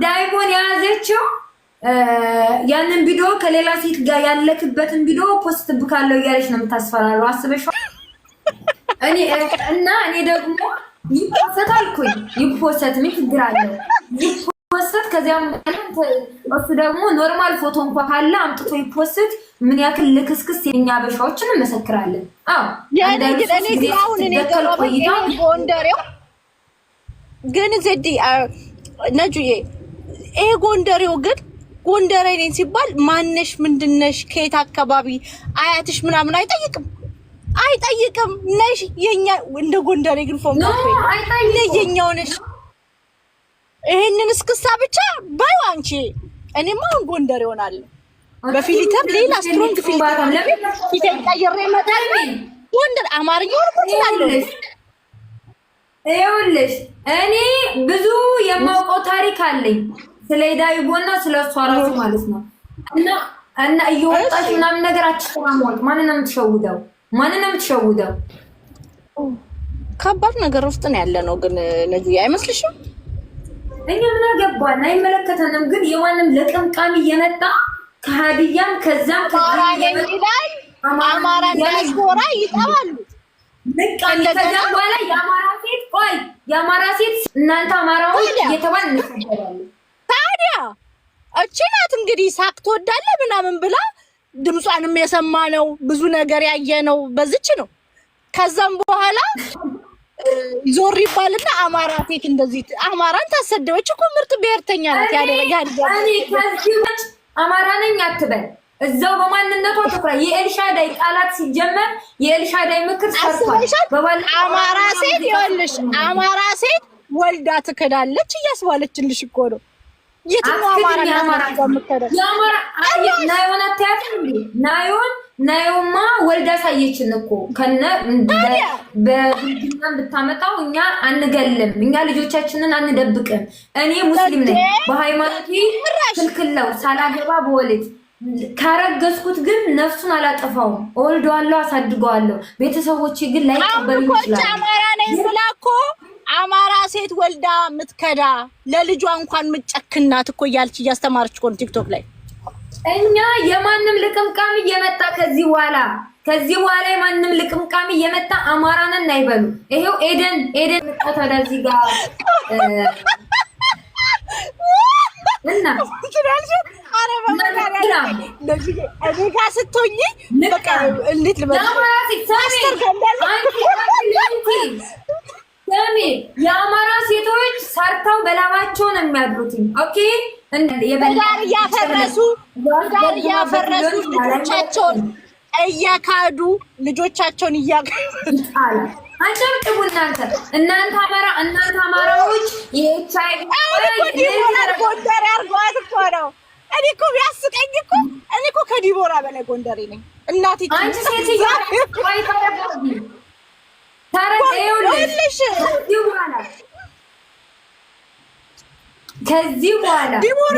ዳይቦን የያዘችው ያንን ቪዲዮ ከሌላ ሴት ጋር ያለክበትን ቪዲዮ ፖስት ብካለው እያለች ነው የምታስፈራረው። አስበሽው እኔ ደግሞ ይፖስት አልኩኝ። ይፖስት ምን ችግር አለው? ይፖስት ከዚያም እሱ ደግሞ ኖርማል ፎቶ እንኳን ካለ አምጥቶ ይፖስት። ምን ያክል ልክስክስ የኛ በሻዎችን እንመሰክራለን። አዎ ያኔ ግን አሁን እኔ ጎንደሬው ግን ዘዲ ነጁዬ ጎንደሬው ግን ጎንደሬ ነኝ ሲባል ማነሽ ምንድነሽ ከየት አካባቢ አያትሽ ምናምን አይጠይቅም ነሽ የኛ እንደ ጎንደሬ ግን ፎንካ የኛው ነሽ። ይሄንን እስክሳ ብቻ ባዩ አንቺ እኔማ ጎንደሬ ሆናለሁ በፊሊተር ሌላ ስትሮንግ ፊሊተር ይተቀየረ ይመጣል። ጎንደር አማርኛው ነው ይኸውልሽ እኔ ብዙ የማውቀው ታሪክ አለኝ ስለ ዳይቦና ስለ እሷ ራሱ ማለት ነው። እና እየወጣሽ ምናምን ነገር አትሽራሞት። ማንን ነው የምትሸውደው? ከባድ ነገር ውስጥ ነው ያለ ነው። ግን ነዚህ አይመስልሽም? እኛ ምን አገባን? አይመለከተንም። ግን የማንም ለቀምቃሚ እየመጣ ከሀዲያም ከዛም ላይ አማራ ዲያስፖራ ይጠባሉ። ከዛ በኋላ የአማራ ሴት እናንተ አማራዎች እየተባል እንሰደራለን። ታዲያ እቺ ናት እንግዲህ ሳቅ ትወዳለህ ምናምን ብላ ድምጿንም የሰማነው ብዙ ነገር ያየነው በዚች ነው። ከዛም በኋላ ዞር ይባልና አማራ ሴት እንደዚህ አማራን ታሰደበች እኮ ምርጥ ብሔርተኛ ናት። እኔ ከዚህ አማራ ነኝ አትበል። እዛው በማንነቷ ትኩራ። የኤልሻዳይ ቃላት ሲጀመር የኤልሻዳይ ምክር ሰርቷል። አማራ ሴት ይኸውልሽ አማራ ሴት ወልዳ ትከዳለች እያስባለችልሽ እኮ ነው። የትኛው አማራ ናዮማ ወልዳ ሳየችን እኮ ከነ በብልግና ብታመጣው እኛ አንገልም። እኛ ልጆቻችንን አንደብቅም። እኔ ሙስሊም ነኝ። በሃይማኖቴ ክልክለው ሳላገባ በወልድ ካረገዝኩት ግን ነፍሱን አላጠፋውም። እወልደዋለሁ፣ አሳድገዋለሁ። ቤተሰቦቼ ግን ላይቀበሉ ይችላል። አማራ ነኝ ብላ እኮ አማራ ሴት ወልዳ ምትከዳ ለልጇ እንኳን ምጨክናት እኮ እያለች እያስተማረች እኮ ቲክቶክ ላይ። እኛ የማንም ልቅምቃሚ እየመጣ ከዚህ በኋላ የማንም ልቅምቃሚ እየመጣ አማራ ነን አይበሉ። ይሄው ኤደን መጣ ወደዚህ ጋር እና ስትሆኝ በቃ እንዴት የአማራ ሴቶች ሰርተው በላባቸው ነው የሚያድሩት። ኦኬ ዳር እያፈረሱ ልጆቻቸውን እያካዱ ልጆቻቸውን አጨብጭቡ። እናንተ አማራዎች ጎንደሬ አርጓት እኮ ነው። እኔ እኮ ቢያስቀኝ እኮ እኔ እኮ ከዲቦራ በላይ ጎንደሬ ነኝ። እናቴ አንቺ ሴትዮ ከዚህ በኋላ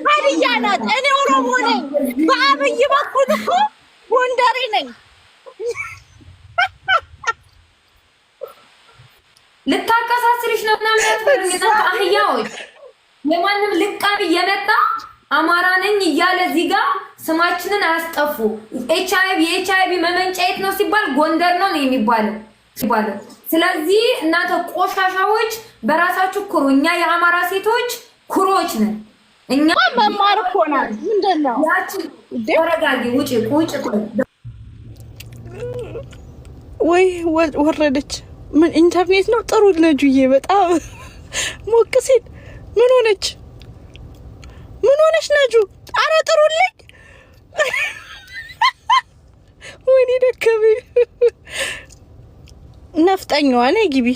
ሀዲያ ናት። እኔ ኦሮሞ ነኝ። በአብይ በኩል እኮ ጎንደሬ ነኝ። ልታቀሳስልሽ ነው ምናምን ያትበሉኝ እናንተ አህያዎች። የማንም ልቃቢ እየመጣ አማራ ነኝ እያለ እዚህ ጋር ስማችንን አያስጠፉ። የኤችአይቪ መመንጫ የት ነው ሲባል ጎንደር ነው የሚባለው። ስለዚህ እናንተ ቆሻሻዎች በራሳችሁ ኩሩ። እኛ የአማራ ሴቶች ኩሮች ነን። እኛ መማር እኮ ናት። ምንድን ነው ተረጋጊ። ውጪ ወይ ወረደች። ምን ኢንተርኔት ነው? ጥሩ ነጁዬ፣ በጣም ሞቅ ሲል ምን ሆነች ነጁ? አረ ጥሩልኝ። ወይኔ ደከመኝ። ነፍጠኛዋ ነይ ግቢ።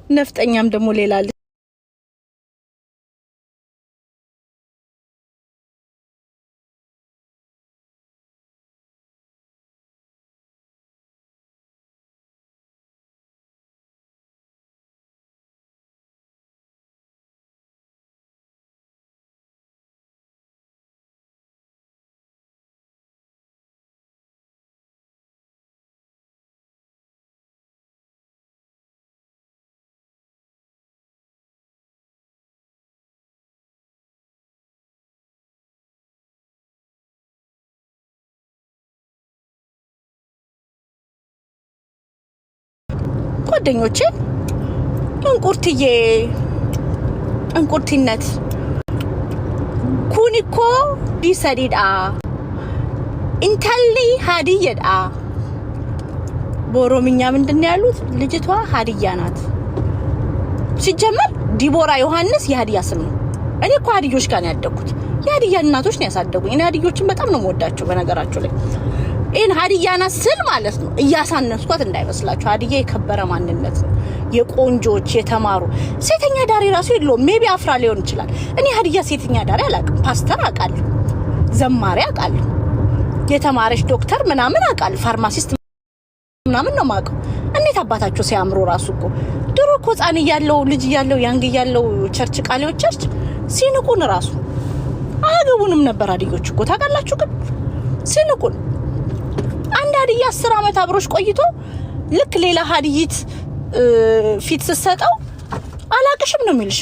ነፍጠኛም ደግሞ ሌላ ጓደኞቼ እንቁርቲነት ኩኒኮ ዲሰዲዳ ኢንተሊ ሀዲየዳ በኦሮምኛ ምንድነው ያሉት? ልጅቷ ሀዲያ ናት። ሲጀመር ዲቦራ ዮሐንስ የሀዲያ ስም ነው። እኔ እኮ ሀዲዮች ጋር ነው ያደግኩት። የሀዲያ እናቶች ነው ያሳደጉኝ። እኔ ሀዲዮችን በጣም ነው የምወዳቸው። በነገራችሁ ላይ ይሄን ሀዲያ ናት ስል ማለት ነው እያሳነስኳት እንዳይመስላችሁ። ሀዲያ የከበረ ማንነት ነው። የቆንጆች የተማሩ ሴተኛ ዳሪ ራሱ የለውም። ሜቢ አፍራ ሊሆን ይችላል። እኔ ሀዲያ ሴተኛ ዳሪ አላውቅም። ፓስተር አውቃለሁ፣ ዘማሪ አውቃለሁ፣ የተማረች ዶክተር ምናምን አውቃለሁ፣ ፋርማሲስት ምናምን ነው የማውቀው። እንዴት አባታቸው ሲያምሩ ራሱ እኮ ድሮ እኮ ህፃን እያለሁ ልጅ እያለሁ ያንግ እያለሁ ቸርች ቃሌዎች ቸርች ሲንቁን ራሱ አያገቡንም ነበር። ሀዲዮች እኮ ታውቃላችሁ። ግን ሲንቁን አንድ ሀዲያ 10 አመት አብሮሽ ቆይቶ ልክ ሌላ ሀዲይት ፊት ስትሰጠው አላቅሽም ነው የሚልሽ።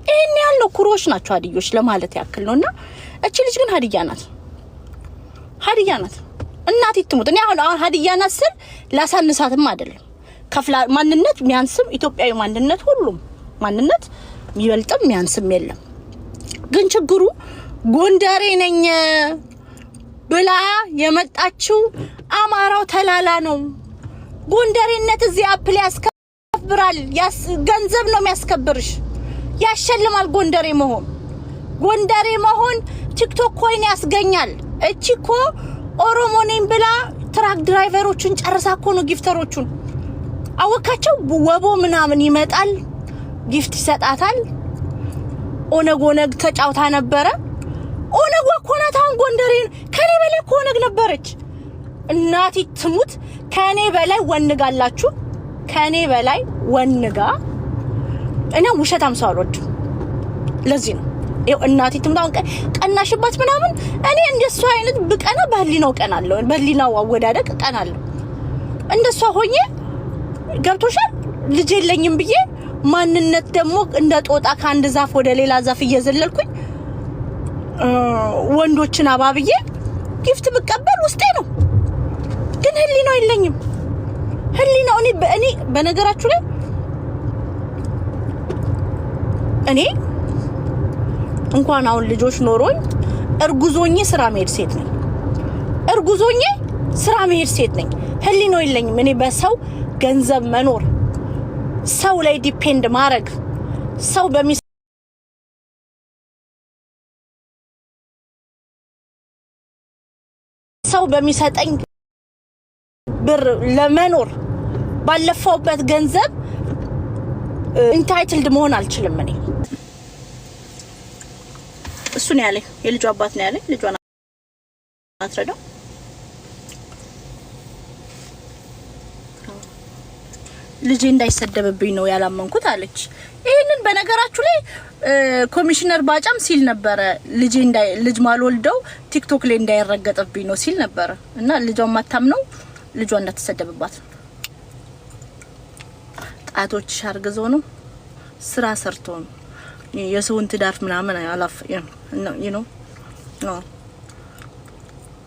ይሄን ያለው ኩሮች ናቸው ሀዲዮች ለማለት ያክል ነውና እቺ ልጅ ግን ሀዲያ ናት። እናት ይትሙት። እኔ አሁን ሀዲያ ናት ስል ላሳንሳትም አይደለም። ከፍላ ማንነት ሚያንስም ኢትዮጵያዊ ማንነት ሁሉም ማንነት የሚበልጥም ሚያንስም የለም። ግን ችግሩ ጎንደሬ ነኝ ብላ የመጣችው አማራው ተላላ ነው። ጎንደሬነት እዚህ አፕል ያስከብራል። ገንዘብ ነው የሚያስከብርሽ፣ ያሸልማል። ጎንደሬ መሆን ቲክቶክ ኮይን ያስገኛል። እቺኮ ኦሮሞ ነኝ ብላ ትራክ ድራይቨሮችን ጨርሳ እኮ ነው ጊፍተሮቹን አወካቸው። ወቦ ምናምን ይመጣል፣ ጊፍት ይሰጣታል። ኦነግ ተጫውታ ነበረ። ኦነግ ወኮናታን ጎንደሬ ከኔ በላይ ኦነግ ነበረች። እናቲ ትሙት ከኔ በላይ ወንጋላችሁ። ከኔ በላይ ወንጋ እኔ ውሸታም ሰው አልወድም። ለዚህ ነው ይኸው እናቲ ትምታውን ቀናሽባት ምናምን። እኔ እንደሷ አይነት ብቀና በህሊናው ቀናለሁ። በህሊናው አወዳደቅ ቀናለሁ። እንደሷ ሆኜ ገብቶሻል። ልጅ የለኝም ብዬ ማንነት ደግሞ እንደ ጦጣ ከአንድ ዛፍ ወደ ሌላ ዛፍ እየዘለልኩኝ ወንዶችን አባብዬ ጊፍት ብቀበል ውስጤ ነው። ግን ህሊናው የለኝም። ህሊናው እኔ በነገራችሁ ላይ እኔ እንኳን አሁን ልጆች ኖሮኝ እርጉዞኜ ስራ መሄድ ሴት ነኝ። ህሊናው የለኝም። እኔ በሰው ገንዘብ መኖር፣ ሰው ላይ ዲፔንድ ማድረግ፣ ሰው በሚሰጠኝ ብር ለመኖር ባለፈውበት ገንዘብ ኢንታይትልድ መሆን አልችልም። እኔ እሱ ነው ያለኝ፣ የልጁ አባት ነው ያለኝ። ልጇን አትረዳው። ልጄ እንዳይሰደብብኝ ነው ያላመንኩት አለች። ይሄንን በነገራችሁ ላይ ኮሚሽነር ባጫም ሲል ነበረ። ልጅ ማልወልደው ቲክቶክ ላይ እንዳይረገጥብኝ ነው ሲል ነበረ። እና ልጇን ማታምነው ልጇ እንዳትሰደብባት ጣቶች ሻርገዞ ነው ስራ ሰርቶ ነው የሰውን ትዳር ምናምን አላፍ ነው።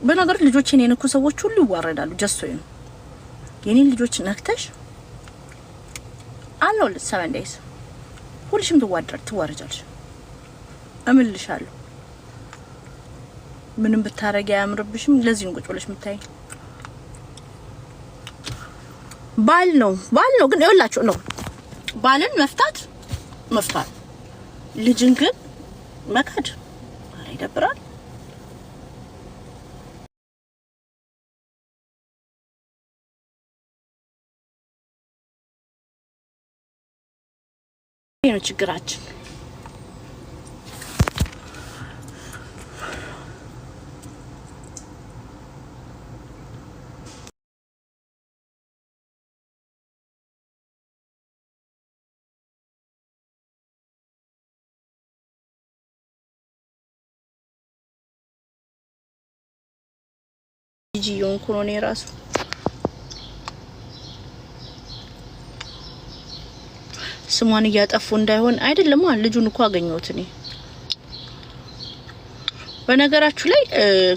በነገር ልጆችን የነኩ ሰዎች ሁሉ ይዋረዳሉ። ጀስቶ ነው የኔን ልጆች ነክተሽ አለው ለሰመንዴስ ሁልሽም ትዋረጃለሽ። እምልሻለሁ ምንም ብታረጊ አያምርብሽም። ለዚህ ነው ቁጭ ብለሽ የምታይ። ባል ነው ግን ይኸውላችሁ ነው ባልን መፍታት ልጅን ግን መካድ ይደብራል። ይሄ ነው ችግራችን። ጂዮን ኮሎኔ ራሱ ስሟን እያጠፉ እንዳይሆን አይደለም። ልጁን እኮ አገኘሁት እኔ። በነገራችሁ ላይ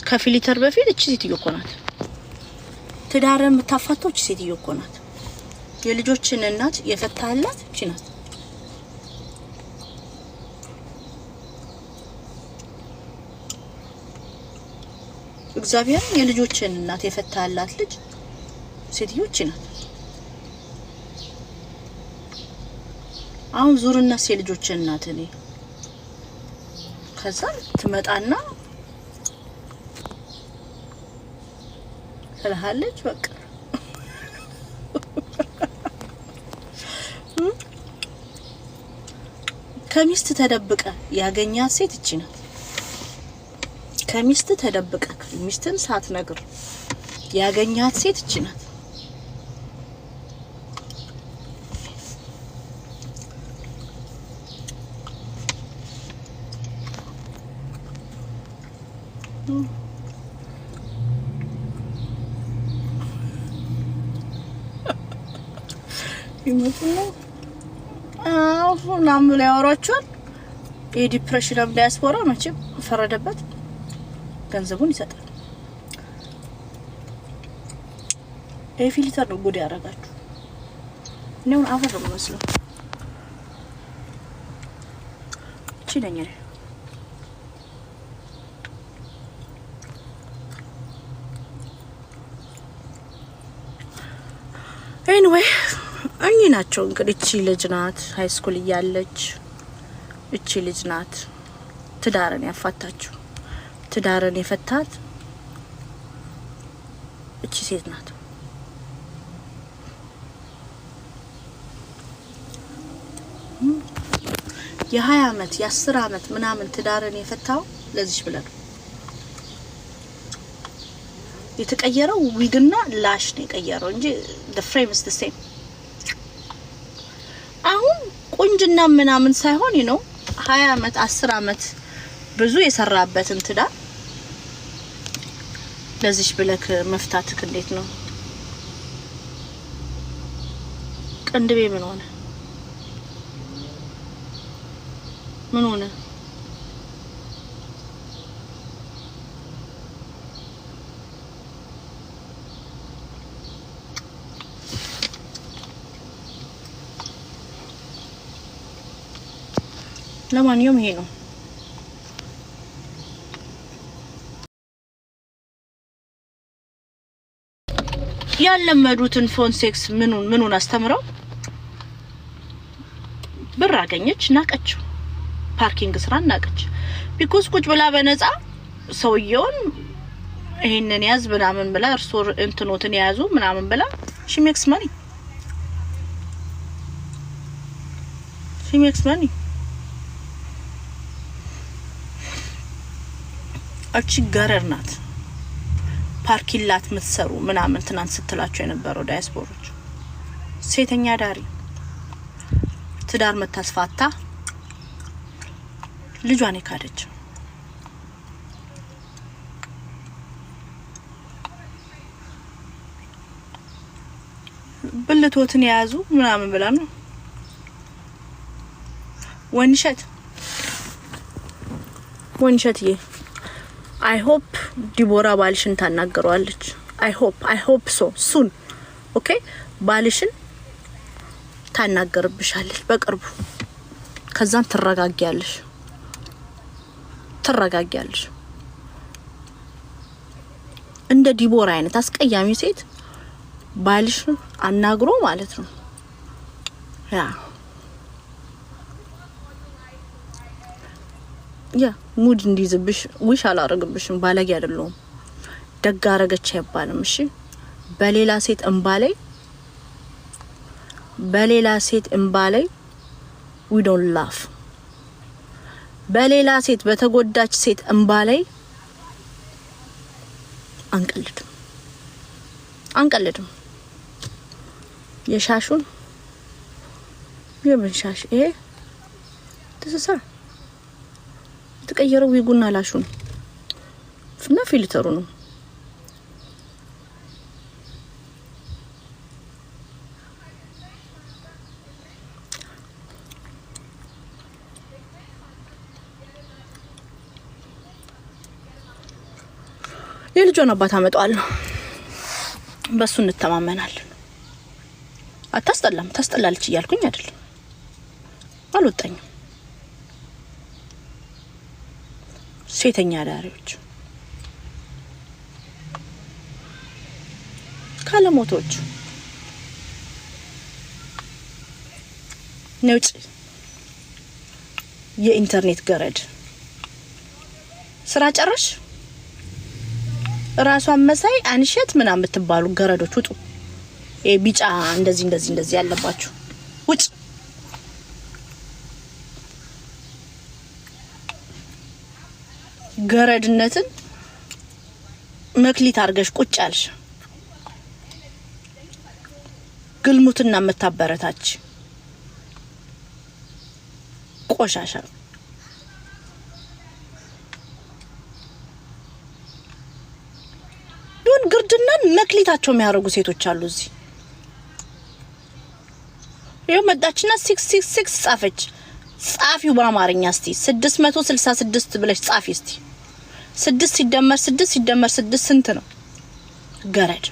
ከፊሊተር በፊት እቺ ሴትዮ እኮ ናት ትዳርን የምታፋተው። እቺ ሴትዮ እኮ ናት የልጆችን እናት የፈታላት እቺ ናት። እግዚአብሔር የልጆችን እናት የፈታላት ልጅ ሴትዮ እቺ ናት። አሁን ዙርና የልጆችን እናት እኔ ከዛ ትመጣና ስለሃለች በቃ ከሚስት ተደብቀ ያገኛት ሴት እቺ ናት። ከሚስት ተደብቀ ሚስትን ሳትነግር ያገኛት ሴት እቺ ናት። ይመጡና ናም ላይ ያወራቸዋል። የዲፕሬሽን ዲያስፖራ መቼም ፈረደበት ገንዘቡን ይሰጣል። ፊልተር ነው ጉድ ያረጋችሁ። ነው አፈር ነው መስሎ እቺ ነኝ እኔ። ኤኒዌይ እኚ ናቸው እንግዲህ። እቺ ልጅ ናት ሃይ ስኩል እያለች እቺ ልጅ ናት ትዳርን ያፋታችሁ። ትዳርን የፈታት እቺ ሴት ናት። የ20 አመት የ10 አመት ምናምን ትዳርን የፈታው ለዚህ ብለን የተቀየረው ዊግና ላሽ ነው የቀየረው እንጂ the frame is the same። አሁን ቁንጅና ምናምን ሳይሆን ነው 20 አመት 10 አመት ብዙ የሰራበትን ትዳር ለዚህ ብለክ መፍታትክ እንዴት ነው? ቅንድቤ ምን ሆነ? ምን ሆነ? ለማንኛውም ይሄ ነው። ያለመዱትን ፎን ሴክስ ምኑን አስተምረው ብር አገኘች፣ ናቀችው። ፓርኪንግ ስራ ናቀች። ቢኮዝ ቁጭ ብላ በነፃ ሰውየውን ይሄንን ያዝ ምናምን ብላ እርሶ እንትኖትን ያዙ ምናምን ብላ she makes money. እቺ ገረር ናት። ፓርኪላት ምትሰሩ ምናምን ትናንት ስትላቸው የነበረው ዳያስፖሮች ሴተኛ ዳሪ ትዳር መታስፋታ ልጇን የካደች ብልቶትን የያዙ ምናምን ብላ ነው። ወንሸትዬ I hope ዲቦራ ባልሽን ታናገሯለች። I hope so soon. Okay? ባልሽን ታናገርብሻለች በቅርቡ። ከዛን ትረጋጊያለሽ። እንደ ዲቦራ አይነት አስቀያሚ ሴት ባልሽን አናግሮ ማለት ነው። ያ ሙድ እንዲዝብሽ ዊሽ አላረግብሽም። ባለጌ አይደለም። ደግ አረገች አይባልም። እሺ በሌላ ሴት እንባላይ we don't laugh። በሌላ ሴት በተጎዳች ሴት እንባላይ አንቀልድም። የሻሹን የምንሻሽ ይሄ ተሰሳ ተቀየረው ዊጉና ላሹን ፍና ፊልተሩ ነው። የልጇን አባት አመጣዋለሁ። በሱ እንተማመናለን። አታስጠላም ታስጠላለች እያልኩኝ አይደለም አልወጣኝም ሴተኛ ዳሪዎች ካለሞቶች ነውጭ የኢንተርኔት ገረድ ስራ ጨረሽ ራሷን መሳይ አንሸት ምናምን የምትባሉ ገረዶች ውጡ ቢጫ እንደዚህ ያለባችሁ ውጭ ገረድነትን መክሊት አርገሽ ቁጭ አልሽ ግልሙትና መታበረታች ቆሻሻ ዱን ግርድናን መክሊታቸው የሚያረጉ ሴቶች አሉ እዚህ ይሄው መጣችና 666 ጻፈች ጻፊው በአማርኛ እስቲ 666 ብለሽ ጻፊ እስቲ 6 ሲደመር 6 ስንት ነው ገረድ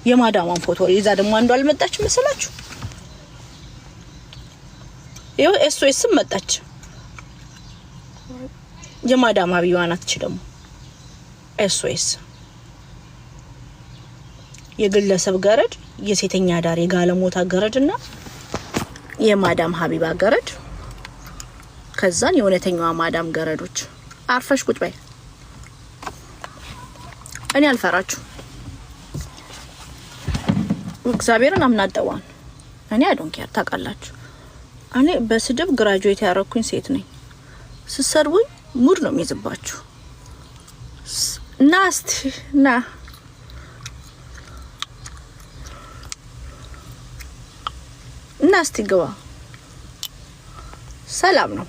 የማዳማን ፎቶ ይዛ ደግሞ አንዱ አልመጣች መሰላችሁ ይሄው ኤስኦኤስ መጣች የማዳማ ቢዋናት ደግሞ ኤስኦኤስ የግለሰብ ገረድ የሴተኛ ዳር የጋለሞታ ገረድና የማዳም ሀቢባ ገረድ ከዛን የእውነተኛዋ ማዳም ገረዶች አርፈሽ ቁጭ በይ እኔ አልፈራችሁ እግዚአብሔርን አምናደዋን እኔ አይዶን ኬር ታውቃላችሁ እኔ በስድብ ግራጁዌት ያረኩኝ ሴት ነኝ ስሰርቡኝ ሙድ ነው የሚይዝባችሁ ና ናስቲ ግባ ሰላም ነው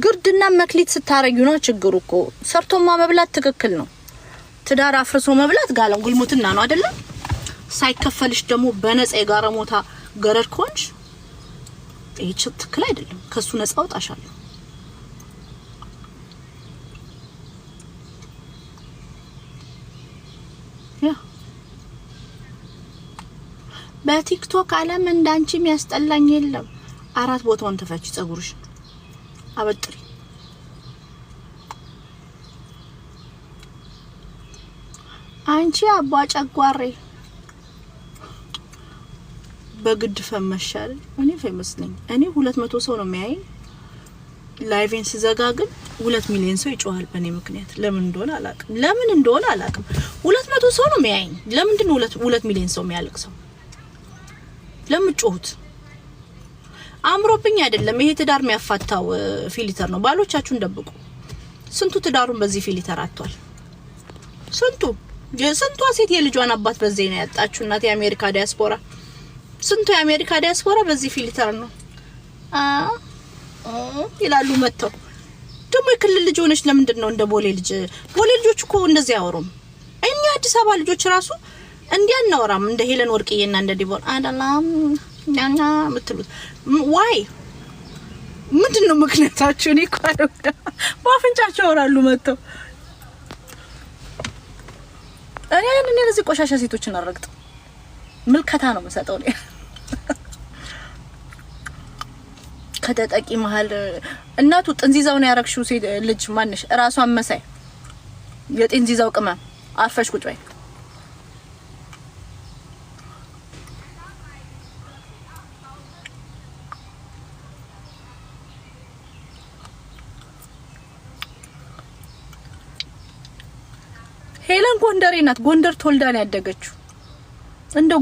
ግርድና መክሊት ስታረጊ ነው ችግሩ እኮ ሰርቶማ መብላት ትክክል ነው ትዳር አፍርሶ መብላት ጋለም ጉልሙትና ነው አይደለ ሳይከፈልሽ ደግሞ በነፃ የጋራ ሞታ ገረድ ኮንሽ ይሄ ትክክል አይደለም ከሱ ነፃ አውጣሻለሁ ያ በቲክቶክ አለም እንዳንቺ የሚያስጠላኝ የለም አራት ቦታውን ተፈች ጸጉርሽ አበጥሪ አንቺ አባ ጨጓሬ በግድ ፈመሻል እኔ ፌመስ ነኝ እኔ 200 ሰው ነው የሚያይ ላይቭን ሲዘጋ ግን 2 ሚሊዮን ሰው ይጮሃል በእኔ ምክንያት ለምን እንደሆነ አላውቅም 200 ሰው ነው የሚያይ ለምን ነው 2 ሚሊዮን ሰው የሚያለቅሰው ለምን ጮሁት አምሮብኝ አይደለም ይሄ ትዳር የሚያፋታው ፊልተር ነው ባሎቻችሁን ደብቁ ስንቱ ትዳሩን በዚህ ፊልተር አጥቷል ስንቱ ሴት የልጇን አባት በዚህ ነው ያጣችሁ እናት የአሜሪካ ዲያስፖራ ስንቱ የአሜሪካ ዲያስፖራ በዚህ ፊልተር ነው ይላሉ መተው ደግሞ የክልል ልጅ ሆነሽ ለምንድን ነው እንደ ቦሌ ልጆች እኮ እንደዚህ ያወሩም እኛ አዲስ አበባ ልጆች ራሱ እንዲያናወራም እንደ ሄለን ወርቅዬና እንደ ዲቦር አዳላም ያና ምትሉት ዋይ ምንድነው ምክንያታችሁ እኔ ቋረው ባፍንጫቸው ወራሉ መተው እኔ ለዚህ ቆሻሻ ሴቶችን አረግጥ ምልከታ ነው መሰጠው ነው ከተጠቂ መሃል እናቱ ጥንዚዛው ነው ያረክሽው ሴት ልጅ ማንሽ ራሷን መሳይ የጥንዚዛው ቅመም አርፈሽ ቁጭ በይ ሄለን ጎንደሬ ናት ጎንደር ተወልዳን ያደገችው እንደ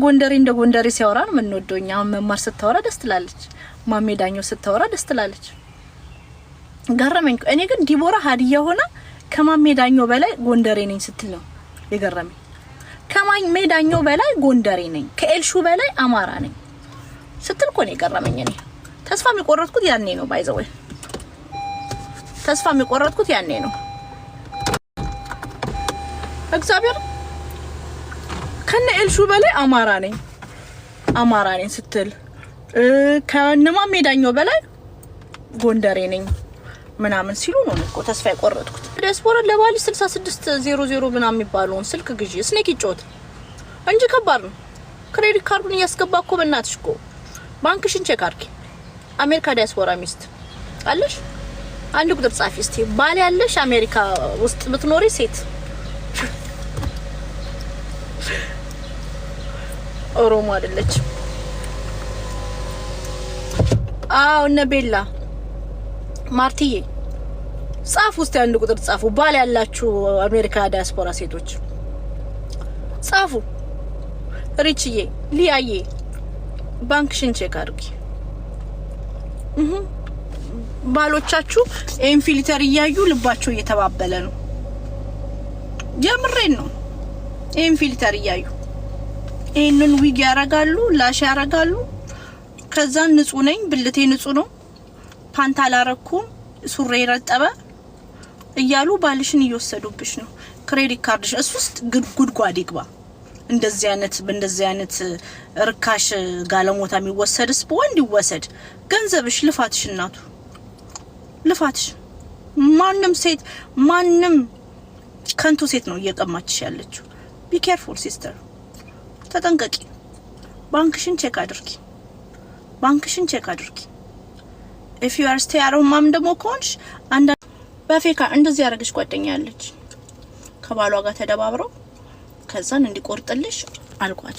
ጎንደሬ ሲያወራ ነው ምንወደውኛ መማር ስታወራ ደስ ትላለች ማሜዳኞ ስታወራ ደስ ትላለች ገረመኝ እኔ ግን ዲቦራ ሀዲያ ሆና ከማሜዳኞ በላይ ጎንደሬ ነኝ ስትል ነው የገረመኝ ከማሜዳኞ በላይ ጎንደሬ ነኝ ከኤልሹ በላይ አማራ ነኝ ስትል እኮ ነው የገረመኝ እኔ ተስፋ የሚቆረጥኩት ያኔ ነው ባይዘው ተስፋ የሚቆረጥኩት ያኔ ነው እግዚአብሔር ከነ ኤልሹ በላይ አማራ ነኝ ስትል ከነማ ሜዳኛው በላይ ጎንደሬ ነኝ ምናምን ሲሉ ነው እኮ ተስፋ የቆረጥኩት። ዲያስፖራ ለባሊ 6600 ምናምን የሚባለውን ስልክ ግዢ ስኔክ ይጮት እንጂ ከባድ ነው። ክሬዲት ካርዱን እያስገባ እኮ በእናትሽ እኮ ባንክሽን ቼክ አድርጊ። አሜሪካ ዲያስፖራ ሚስት አለሽ? አንድ ቁጥር ጻፊ እስቲ። ባል ያለሽ አሜሪካ ውስጥ ብትኖሪ ሴት ኦሮሞ አይደለች። አው ነቤላ ማርቲዬ ጻፉ እስቲ አንድ ቁጥር ጻፉ። ባል ያላችሁ አሜሪካ ዲያስፖራ ሴቶች ጻፉ። ሪችዬ ሊያዬ ባንክሽን ቼክ አድርጊ። ባሎቻችሁ ኤም ፊልተር እያዩ ልባቸው እየተባበለ ነው። የምሬን ነው። ኤም ፊልተር እያዩ ይሄንን ዊግ ያረጋሉ፣ ላሽ ያረጋሉ። ከዛ ንጹህ ነኝ ብልቴ ንጹህ ነው ፓንት አላረኩም ሱሬ ረጠበ እያሉ ባልሽን እየወሰዱብሽ ነው። ክሬዲት ካርድሽ እሱስት ጉድጓድ ይግባ። እንደዚህ አይነት ርካሽ ጋለሞታ የሚወሰድስ በወንድ ይወሰድ። ገንዘብሽ ልፋትሽ እናቱ ልፋትሽ። ማንም ከንቱ ሴት ነው እየቀማችሽ ያለችው። ቢ ኬርፉል ሲስተር ተጠንቀቂ። ባንክሽን ቼክ አድርጊ። if you are stay at home mom ደግሞ ኮንሽ አንድ በፌካ እንደዚህ ያረግሽ ጓደኛ ያለች ከባሏ ጋር ተደባብረው ከዛን እንዲቆርጥልሽ አልቋት።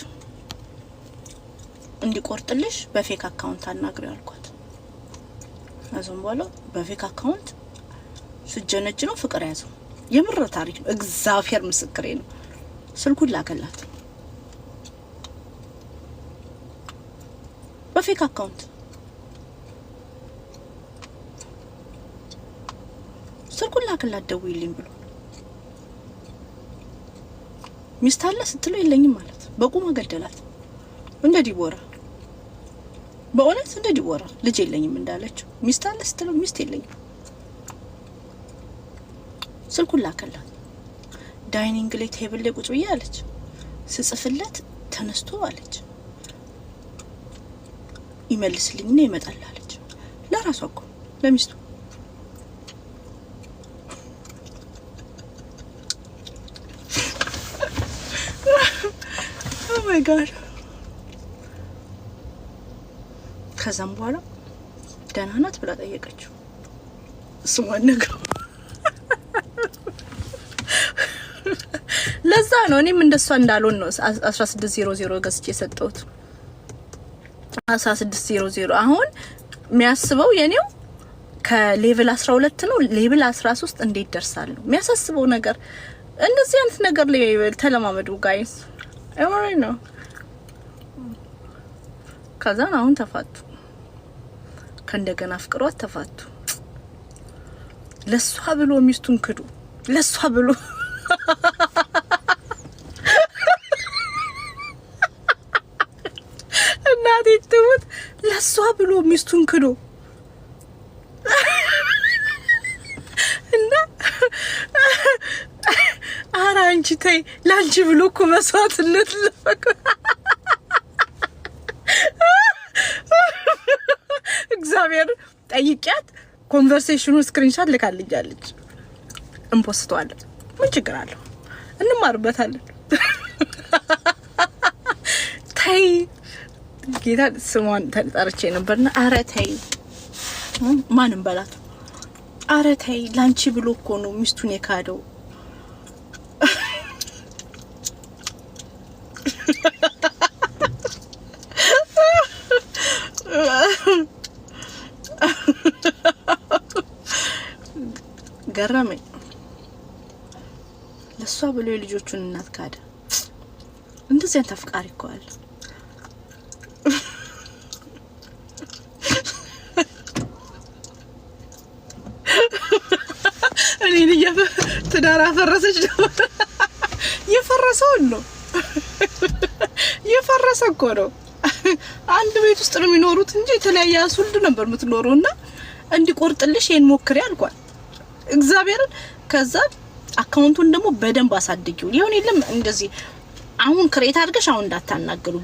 እንዲቆርጥልሽ በፌክ አካውንት አናግሪው አልቋት። አዞም በኋላ በፌክ አካውንት ስጀነጅ ነው ፍቅር ያዘው። የምር ታሪክ ነው። እግዚአብሔር ምስክሬ ነው። ስልኩን ላከላት በፌክ አካውንት። ስልኩን ላከላት ደውይልኝ ብሎ ሚስት አለ ስትለው የለኝም ማለት በቁም ገደላት። እንደ ዲቦራ በእውነት እንደ ዲቦራ ልጅ የለኝም እንዳለችው ሚስት አለ ስትለው ሚስት የለኝም። ስልኩን ላከላት። ዳይኒንግ ላይ ቴብል ላይ ቁጭ ብዬ አለች ስጽፍለት ተነስቶ አለች ይመልስልኝና ይመጣል አለች። ለራሷ እኮ ለሚስቱ ኦ ማይ ጋድ። ከዛም በኋላ ደህና ናት ብላ ጠየቀችው። ስሟን ነገር ለዛ ነው እኔም እንደሷ እንዳልሆን ነው 1600 ገዝቼ የሰጠሁት። 1600 አሁን የሚያስበው የኔው ከሌቭል 12 ነው። ሌቭል 13 እንዴት ደርሳለሁ? የሚያሳስበው ነገር እንደዚህ አይነት ነገር ላይ ተለማመዱ ጋይስ። ኤቨሪ ነው። ከዛን አሁን ተፋቱ። ከእንደገና ፍቅሯት ተፋቱ። ለሷ ብሎ ሚስቱን ክዱ። ለሷ ብሎ እናቴ ትሙት። ለሷ ብሎ ሚስቱን ክዶ እና አራ አንቺ ተይ ላንቺ ብሎ እኮ መስዋዕትነት ለፈቀ እግዚአብሔር ጠይቂያት ኮንቨርሴሽኑ ስክሪንሾት ልካልኛለች። እንፖስተዋለን። ምን ችግር አለው? እንማርበታለን። ተይ ጌታ ስሟን ተጠርቼ ነበርና አረ ተይ ማንም በላት አረ ተይ ላንቺ ብሎ እኮ ነው ሚስቱን የካደው። ገረመኝ። ለሷ ብሎ የልጆቹን እናት ካደ። እንደዚህ ተፍቃሪ እኮ አለ። እኔ ትዳር አፈረሰች ነው የፈረሰው ነው የፈረሰ እኮ ነው። አንድ ቤት ውስጥ ነው የሚኖሩት እንጂ የተለያየ አሱልድ ነበር የምትኖሩና እንዲቆርጥልሽ ይሄን ሞክሪ አልኳት እግዚአብሔርን። ከዛ አካውንቱን ደግሞ በደንብ አሳድጊው ይሁን የለም እንደዚህ አሁን ክሬት አድርገሽ አሁን እንዳታናገሩ